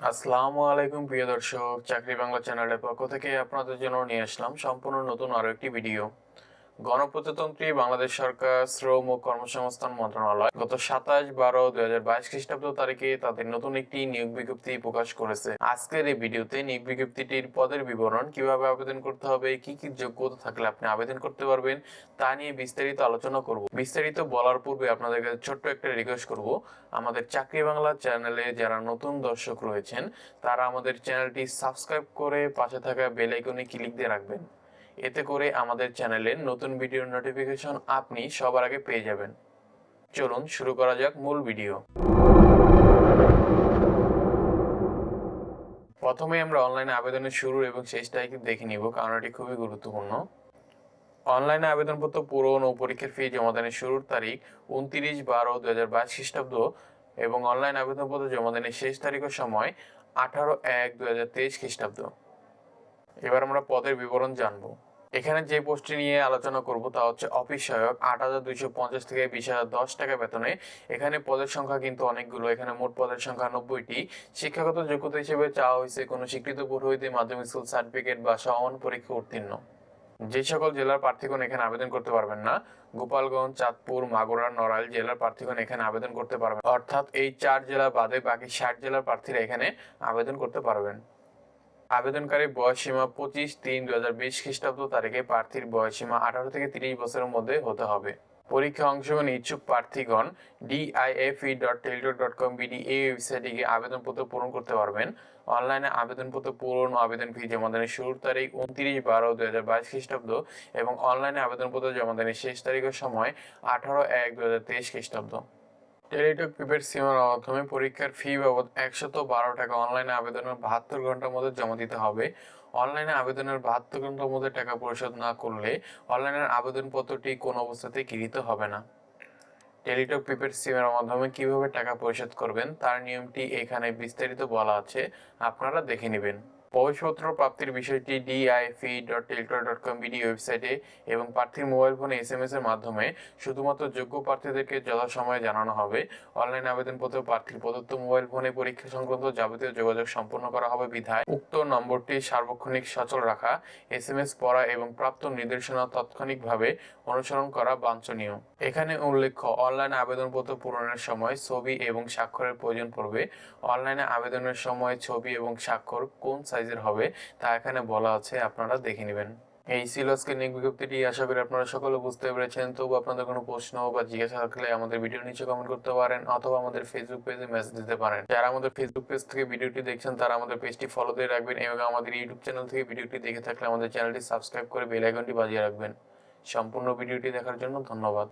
আসসালামু আলাইকুম প্রিয় দর্শক, চাকরি বাংলা চ্যানেলের পক্ষ থেকে আপনাদের জন্য নিয়ে আসলাম সম্পূর্ণ নতুন আরো একটি ভিডিও। গণপ্রজাতন্ত্রী বাংলাদেশ সরকার শ্রম ও কর্মসংস্থান মন্ত্রণালয় গত 27/12/2022 খ্রিস্টাব্দ তারিখে তাদের নতুন একটি নিয়োগ বিজ্ঞপ্তি প্রকাশ করেছে। আজকের এই ভিডিওতে নিয়োগ বিজ্ঞপ্তিটির পদের বিবরণ, কিভাবে আবেদন করতে হবে, কি কি যোগ্যতা থাকলে আপনি আবেদন করতে পারবেন তা নিয়ে বিস্তারিত আলোচনা করব। বিস্তারিত বলার পূর্বে আপনাদের কাছে ছোট্ট একটা রিকোয়েস্ট করব, আমাদের চাকরি বাংলা চ্যানেলে যারা নতুন দর্শক রয়েছেন তারা আমাদের চ্যানেলটি সাবস্ক্রাইব করে পাশে থাকা বেল আইকনে ক্লিক দিয়ে রাখবেন। এতে করে আমাদের চ্যানেলের নতুন ভিডিওর নোটিফিকেশন আপনি সবার আগে পেয়ে যাবেন। চলুন শুরু করা যাক মূল ভিডিও। প্রথমে আমরা অনলাইনে আবেদনের শুরু এবং শেষ তারিখ দেখে নিব, কারণ এটি খুবই গুরুত্বপূর্ণ। অনলাইনে আবেদনপত্র পূরণ ও পরীক্ষার ফি জমাদানের শুরুর তারিখ 29/12/2022 খ্রিস্টাব্দ এবং অনলাইন আবেদনপত্র জমাদানের শেষ তারিখ ও সময় 18/1/2023 খ্রিস্টাব্দ। এবার আমরা পদের বিবরণ জানবো। এখানে যে পোস্টটি নিয়ে আলোচনা করব তা হচ্ছে অফিস সহায়ক, 8,250 থেকে 20,010 টাকা বেতনে। এখানে পদের সংখ্যা কিন্তু অনেকগুলো, এখানে মোট পদের সংখ্যা 90টি। শিক্ষাগত যোগ্যতা হিসেবে চাওয়া হয়েছে কোনো স্বীকৃত বোর্ড হইতে মাধ্যমিক স্কুল সার্টিফিকেট বা সমান পরীক্ষা উত্তীর্ণ। যে সকল জেলার প্রার্থীগণ এখানে আবেদন করতে পারবেন না: গোপালগঞ্জ, চাঁদপুর, মাগুরা, নড়াইল জেলার প্রার্থীগণ এখানে আবেদন করতে পারবেন, অর্থাৎ এই 4 জেলা বাদে বাকি 60 জেলার প্রার্থীরা এখানে আবেদন করতে পারবেন। আবেদনকারী বয়সসীমা 25/3/2020 খ্রিস্টাব্দ তারিখে, প্রার্থীর বয়সসীমা 18 থেকে 30 বছরের মধ্যে হতে হবে। পরীক্ষা অংশগ্রহণ ইচ্ছুক প্রার্থীগণ dife.telitalk.com.bd এই ওয়েবসাইটে গিয়ে আবেদনপত্র পূরণ করতে পারবেন। অনলাইনে আবেদনপত্র পূরণ ও আবেদন ফি জমাদানের শুরুর তারিখ 29/12/2022 খ্রিস্টাব্দ এবং অনলাইনে আবেদনপত্র জমাদানের শেষ তারিখের সময় 18/1/2023 খ্রিস্টাব্দ। টেলিটক প্রিপেড সিমের মাধ্যমে পরীক্ষার ফি বাবদ 112 টাকা অনলাইনে আবেদনের 72 ঘন্টার মধ্যে জমা দিতে হবে। অনলাইনে আবেদনের 72 ঘন্টার মধ্যে টাকা পরিশোধ না করলে অনলাইনের আবেদনপত্রটি কোনো অবস্থাতেই গৃহীত হবে না। টেলিটক প্রিপেড সিমের মাধ্যমে কিভাবে টাকা পরিশোধ করবেন তার নিয়মটি এখানে বিস্তারিত বলা আছে, আপনারা দেখে নেবেন। প্রবেশপত্র প্রাপ্তির বিষয়টি dife.telitalk.com.bd ওয়েবসাইটে এবং প্রার্থীর মোবাইল ফোনে SMS এর মাধ্যমে শুধুমাত্র যোগ্য প্রার্থীদেরকে যথাসময়ে জানানো হবে। অনলাইন আবেদনপত্র প্রার্থীর প্রদত্ত মোবাইল ফোনে পরীক্ষা সংক্রান্ত যাবতীয় যোগাযোগ সম্পন্ন করা হবে বিধায় উক্ত নম্বরটি সার্বক্ষণিক সচল রাখা, SMS পড়া এবং প্রাপ্ত নির্দেশনা তাৎক্ষণিকভাবে অনুসরণ করা বাঞ্ছনীয়। এখানে উল্লেখ্য, অনলাইনে আবেদনপত্র পূরণের সময় ছবি এবং স্বাক্ষরের প্রয়োজন পড়বে। অনলাইনে আবেদনের সময় ছবি এবং স্বাক্ষর কোন সাইজের হবে তা এখানে বলা আছে, আপনারা দেখে নেবেন। এই ছিল আজকের নিয়োগ বিজ্ঞপ্তিটি। আশা করি আপনারা সকলে বুঝতে পেরেছেন। তবু আপনাদের কোনো প্রশ্ন বা জিজ্ঞাসা থাকলে আমাদের ভিডিওর নিচে কমেন্ট করতে পারেন অথবা আমাদের ফেসবুক পেজে মেসেজ দিতে পারেন। যারা আমাদের ফেসবুক পেজ থেকে ভিডিওটি দেখছেন তারা আমাদের পেজটি ফলো দিয়ে রাখবেন এবং আমাদের ইউটিউব চ্যানেল থেকে ভিডিওটি দেখে থাকলে আমাদের চ্যানেলটি সাবস্ক্রাইব করে বেল আইকনটি বাজিয়ে রাখবেন। সম্পূর্ণ ভিডিওটি দেখার জন্য ধন্যবাদ।